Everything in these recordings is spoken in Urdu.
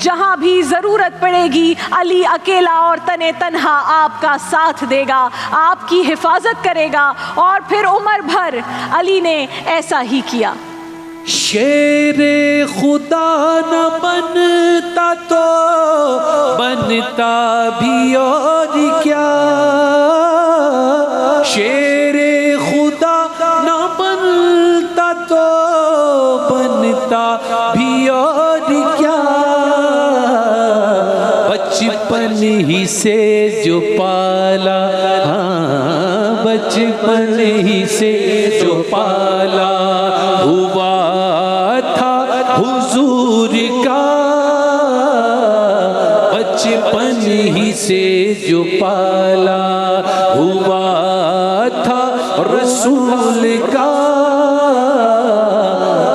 جہاں بھی ضرورت پڑے گی علی اکیلا اور تنے تنہا آپ کا ساتھ دے گا، آپ کی حفاظت کرے گا۔ اور پھر عمر بھر علی نے ایسا ہی کیا۔ شیر خدا نہ بنتا تو بنتا بھی اور کیا، شیر خدا نہ بنتا تو بنتا بھی اور کیا، بچپن ہی سے جو پالا، ہاں بچپن ہی سے جو پالا ہوا تھا حضور کا، بچپن ہی سے جو پالا ہوا تھا رسول کا،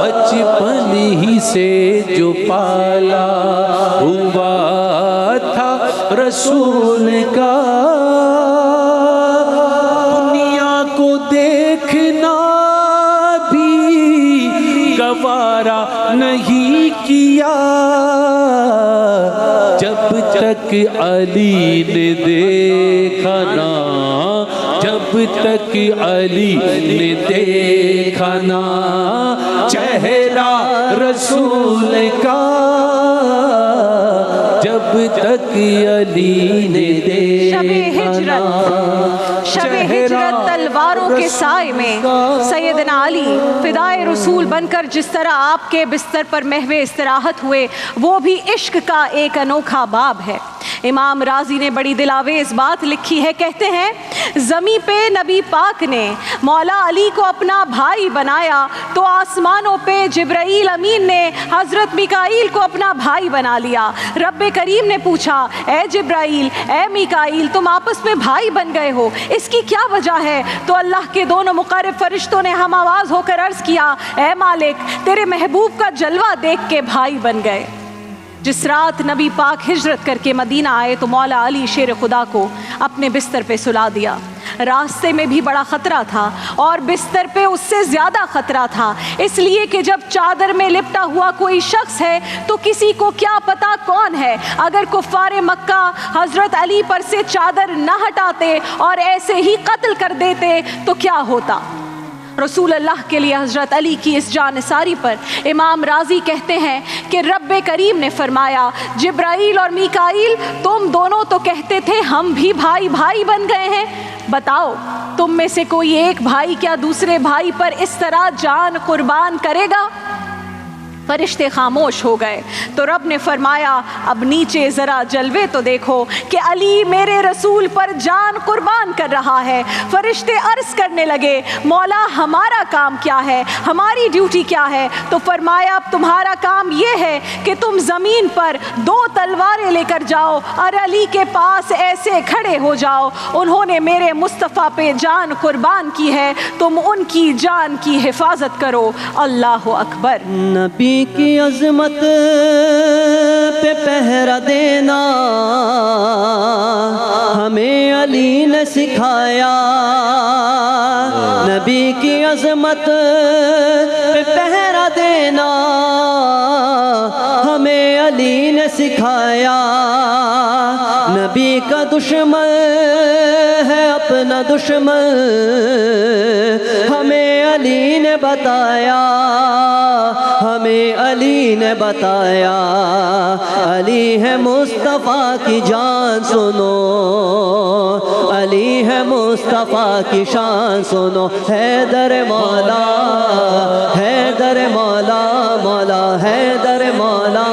بچپن ہی سے جو پالا ہوا تھا رسول کا، دنیا کو دیکھنا بھی گوارا نہیں کیا، جب تک علی نے دیکھا نا، جب تک علی نے دیکھا نا چہرہ رسول کا، جب تک علی نے دیکھا نا شب ہجرت تلواروں کے سائے میں سیدنا علی فدائے رسول بن کر جس طرح آپ کے بستر پر محو استراحت ہوئے، وہ بھی عشق کا ایک انوکھا باب ہے۔ امام رازی نے بڑی دلاویز بات لکھی ہے، کہتے ہیں زمین پہ نبی پاک نے مولا علی کو اپنا بھائی بنایا تو آسمانوں پہ جبرائیل امین نے حضرت میکائیل کو اپنا بھائی بنا لیا۔ رب کریم نے پوچھا اے جبرائیل اے میکائیل تم آپس میں بھائی بن گئے ہو، اس کی کیا وجہ ہے؟ تو اللہ کے دونوں مقرب فرشتوں نے ہم آواز ہو کر عرض کیا اے مالک تیرے محبوب کا جلوہ دیکھ کے بھائی بن گئے۔ جس رات نبی پاک ہجرت کر کے مدینہ آئے تو مولا علی شیر خدا کو اپنے بستر پہ سلا دیا۔ راستے میں بھی بڑا خطرہ تھا اور بستر پہ اس سے زیادہ خطرہ تھا، اس لیے کہ جب چادر میں لپٹا ہوا کوئی شخص ہے تو کسی کو کیا پتا کون ہے، اگر کفار مکہ حضرت علی پر سے چادر نہ ہٹاتے اور ایسے ہی قتل کر دیتے تو کیا ہوتا۔ رسول اللہ کے لیے حضرت علی کی اس جانثاری پر امام رازی کہتے ہیں کہ رب کریم نے فرمایا جبرائیل اور میکائیل تم دونوں تو کہتے تھے ہم بھی بھائی بھائی بن گئے ہیں، بتاؤ تم میں سے کوئی ایک بھائی کیا دوسرے بھائی پر اس طرح جان قربان کرے گا؟ فرشتے خاموش ہو گئے تو رب نے فرمایا اب نیچے ذرا جلوے تو دیکھو کہ علی میرے رسول پر جان قربان کر رہا ہے۔ فرشتے عرض کرنے لگے مولا ہمارا کام کیا ہے، ہماری ڈیوٹی کیا ہے؟ تو فرمایا اب تمہارا کام یہ ہے کہ تم زمین پر 2 تلواریں لے کر جاؤ اور علی کے پاس ایسے کھڑے ہو جاؤ، انہوں نے میرے مصطفیٰ پہ جان قربان کی ہے، تم ان کی جان کی حفاظت کرو۔ اللہ اکبر۔ نبی کی عظمت پہ پہرا دینا ہمیں علی نے سکھایا، نبی کی عظمت پہ پہرا دینا ہمیں علی نے سکھایا، نبی کا دشمن ہے اپنا دشمن ہمیں علی نے بتایا، ہمیں علی نے بتایا، علی ہے مصطفیٰ کی جان سنو، علی ہے مصطفیٰ کی شان سنو، حیدر مولا حیدر مولا مولا حیدر مولا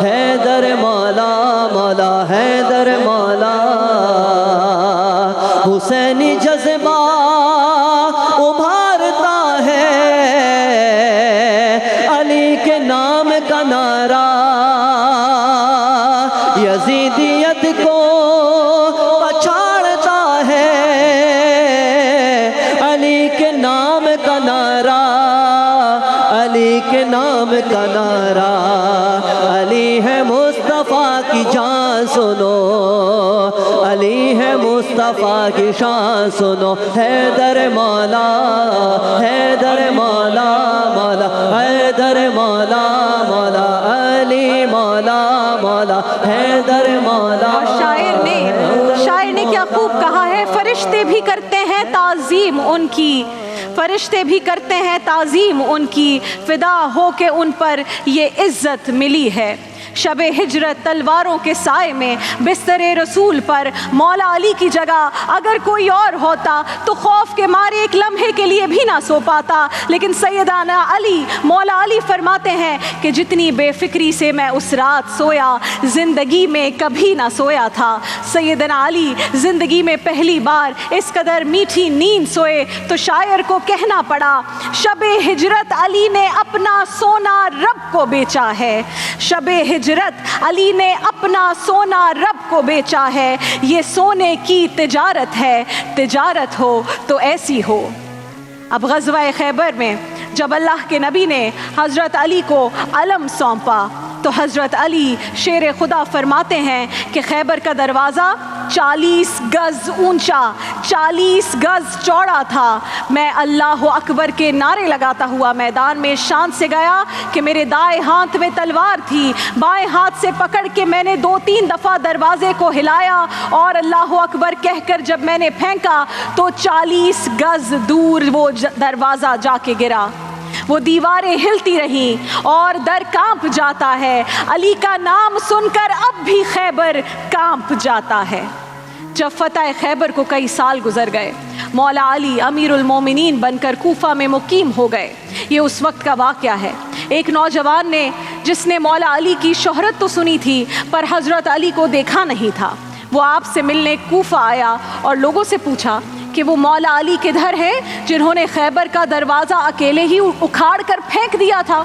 حیدر مولا مولا حیدر مولا، حسینی جذبہ ابھارتا ہے علی کے نام کا نعرہ، یزیدیت کو پچھاڑتا ہے علی کے نام کا نعرہ، علی کے نام کا نعرہ، علی ہے مصطفیٰ کی جان سنو، علی ہے مصطفیٰ کی شان سنو، حیدر مولا حیدر مولا مولا حیدر مولا مولا علی مولا حیدر مولا. اور شاعر نے کیا خوب کہا ہے، فرشتے بھی کرتے ہیں تعظیم ان کی، فرشتے بھی کرتے ہیں تعظیم ان کی، فدا ہو کے ان پر یہ عزت ملی ہے. شب ہجرت تلواروں کے سائے میں بستر رسول پر مولا علی کی جگہ اگر کوئی اور ہوتا تو خوف کے مارے ایک لمحے کے لیے بھی نہ سو پاتا، لیکن سیدنا علی، مولا علی فرماتے ہیں کہ جتنی بے فکری سے میں اس رات سویا زندگی میں کبھی نہ سویا تھا. سیدنا علی زندگی میں پہلی بار اس قدر میٹھی نیند سوئے تو شاعر کو کہنا پڑا، شب ہجرت علی نے اپنا سونا رب کو بیچا ہے، شب ہجرت علی نے اپنا سونا رب کو بیچا ہے، یہ سونے کی تجارت ہے، تجارت ہو تو ایسی ہو. اب غزوہ خیبر میں جب اللہ کے نبی نے حضرت علی کو علم سونپا تو حضرت علی شیر خدا فرماتے ہیں کہ خیبر کا دروازہ 40 گز اونچا 40 گز چوڑا تھا. میں اللہ اکبر کے نعرے لگاتا ہوا میدان میں شان سے گیا کہ میرے دائیں ہاتھ میں تلوار تھی، بائیں ہاتھ سے پکڑ کے میں نے 2-3 دفعہ دروازے کو ہلایا اور اللہ اکبر کہہ کر جب میں نے پھینکا تو 40 گز دور وہ دروازہ جا کے گرا. وہ دیواریں ہلتی رہیں اور در کانپ جاتا ہے. علی کا نام سن کر اب بھی خیبر کانپ جاتا ہے. جب فتح خیبر کو کئی سال گزر گئے، مولا علی امیر المومنین بن کر کوفہ میں مقیم ہو گئے. یہ اس وقت کا واقعہ ہے. ایک نوجوان نے جس نے مولا علی کی شہرت تو سنی تھی پر حضرت علی کو دیکھا نہیں تھا، وہ آپ سے ملنے کوفہ آیا اور لوگوں سے پوچھا کہ وہ مولا علی کدھر ہے جنہوں نے خیبر کا دروازہ اکیلے ہی اکھاڑ کر پھینک دیا تھا،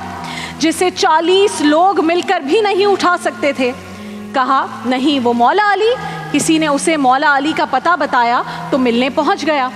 جسے 40 لوگ مل کر بھی نہیں اٹھا سکتے تھے. کہا نہیں وہ مولا علی. کسی نے اسے مولا علی کا پتہ بتایا تو ملنے پہنچ گیا.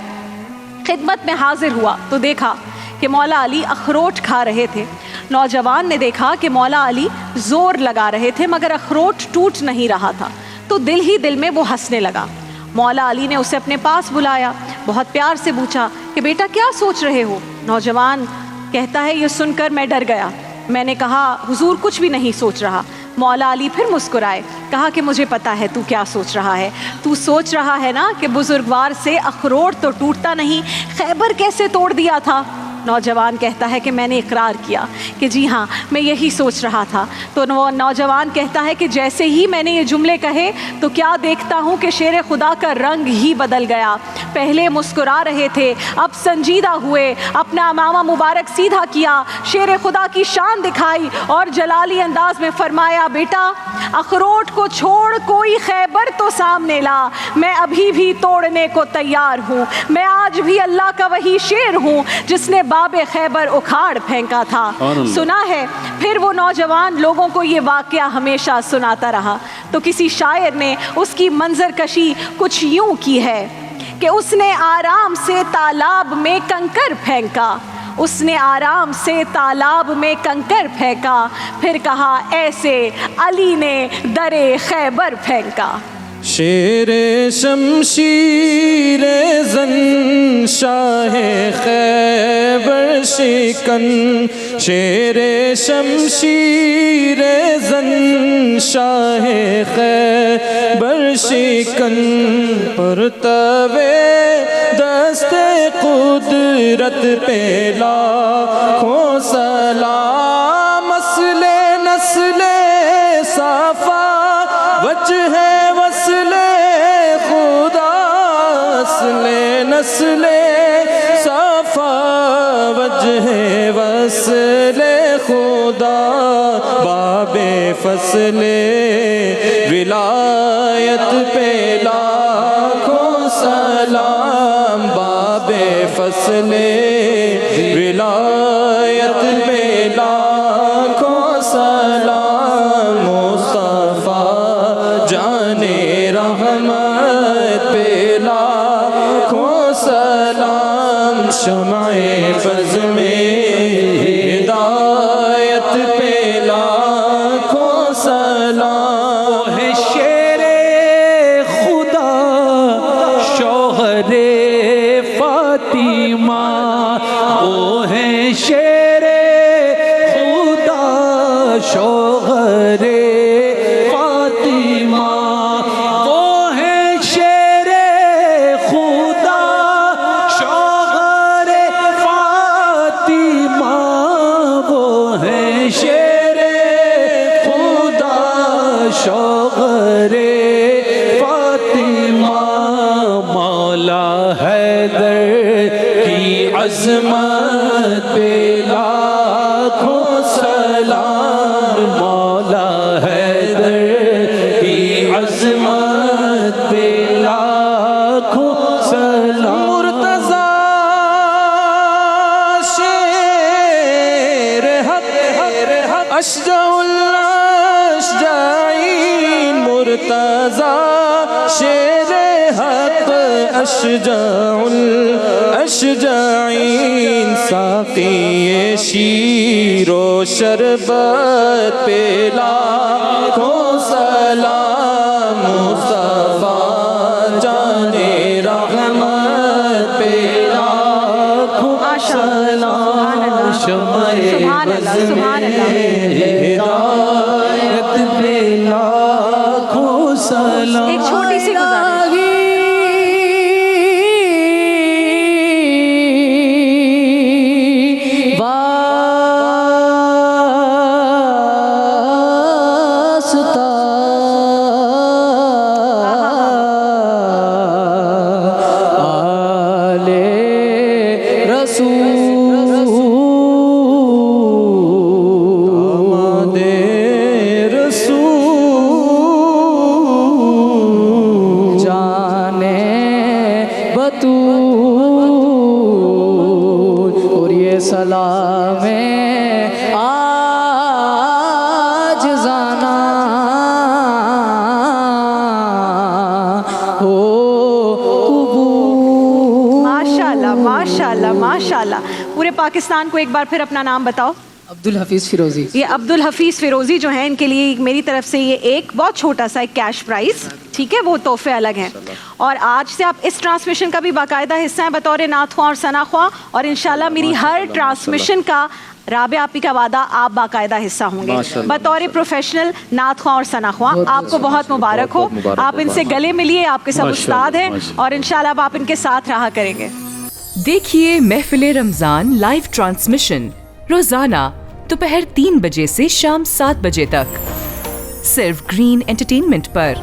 خدمت میں حاضر ہوا تو دیکھا کہ مولا علی اخروٹ کھا رہے تھے. نوجوان نے دیکھا کہ مولا علی زور لگا رہے تھے مگر اخروٹ ٹوٹ نہیں رہا تھا تو دل ہی دل میں وہ ہنسنے لگا. مولا علی نے اسے اپنے پاس بلایا، بہت پیار سے پوچھا کہ بیٹا کیا سوچ رہے ہو؟ نوجوان کہتا ہے یہ سن کر میں ڈر گیا. میں نے کہا حضور کچھ بھی نہیں سوچ رہا. مولا علی پھر مسکرائے، کہا کہ مجھے پتا ہے تو کیا سوچ رہا ہے. تو سوچ رہا ہے نا کہ بزرگوار سے اخروٹ تو ٹوٹتا نہیں، خیبر کیسے توڑ دیا تھا؟ نوجوان کہتا ہے کہ میں نے اقرار کیا کہ جی ہاں میں یہی سوچ رہا تھا. تو وہ نوجوان کہتا ہے کہ جیسے ہی میں نے یہ جملے کہے تو کیا دیکھتا ہوں کہ شیر خدا کا رنگ ہی بدل گیا. پہلے مسکرا رہے تھے اب سنجیدہ ہوئے، اپنا امامہ مبارک سیدھا کیا، شیر خدا کی شان دکھائی اور جلالی انداز میں فرمایا بیٹا اخروٹ کو چھوڑ کوئی خیبر تو سامنے لا، میں ابھی بھی توڑنے کو تیار ہوں. میں آج بھی اللہ کا وہی شیر ہوں جس نے باب خیبر اکھاڑ پھینکا تھا. سنا ہے پھر وہ نوجوان لوگوں کو یہ واقعہ ہمیشہ سناتا رہا. تو کسی شاعر نے اس کی منظر کشی کچھ یوں کی ہے کہ اس نے آرام سے تالاب میں کنکر پھینکا، اس نے آرام سے تالاب میں کنکر پھینکا، پھر کہا ایسے علی نے در خیبر پھینکا. شیر شمشیر زن شاہ خیبر شکن، شیر شمشیر زن شاہ خیبر شکن، پرتوے دست قدرت پہ لاکھوں سلام، اصل نسل صفا وجہ وصل خدا، اصل نسل صفا وجہ وصل خدا، باب فصل ولایت پہ لاکھوں سلام، باب فصل ولایت پہ لاکھوں سلام، مصطفیٰ جانے رحمت پہ لاکھوں سلام، شمع فض میں ہدایت پہ لاکھوں سلام. ہے شیر خدا شوہر فاطمہ، وہ ہے شیر خدا شوہر فاطمہ، عظمت پہ لاکھوں سلام مرتضی شیر حق اشجع الاشجعین مرتضی شیر حق اشجع الاشجعین ساقی شیر و شربت پہ لاکھوں سلام مصطفیٰ جان رحمت پہ لاکھوں سلام شمع سبحان اللہ سبحان اللہ ہدایت پہ لاکھوں سلام ایک چھوٹی سی گزارش اور یہ سلام آج زانا ہو قبول. ماشاءاللہ ماشاءاللہ ماشاءاللہ. پورے پاکستان کو ایک بار پھر اپنا نام بتاؤ. عبدالحفیظ فیروزی. یہ عبدالحفیظ فیروزی جو ہیں ان کے لیے میری طرف سے یہ ایک بہت چھوٹا سا ایک کیش پرائز، ٹھیک ہے، وہ تحفے الگ ہیں. اور آج سے آپ اس ٹرانسمیشن کا بھی باقاعدہ حصہ ہیں بطور نعت خواں اور ثنا خواں، اور انشاءاللہ میری ہر ٹرانسمیشن کا رابعہ آپی کا وعدہ آپ باقاعدہ حصہ ہوں گے بطور پروفیشنل نعت خواں اور ثنا خواں. آپ کو بہت مبارک ہو. آپ ان سے گلے ملیے، آپ کے سب استاد ہیں اور انشاءاللہ اب آپ ان کے ساتھ رہا کریں گے. دیکھیے محفل رمضان لائیو ٹرانسمیشن روزانہ دوپہر 3 بجے سے شام 7 بجے تک صرف گرین انٹرٹینمنٹ پر.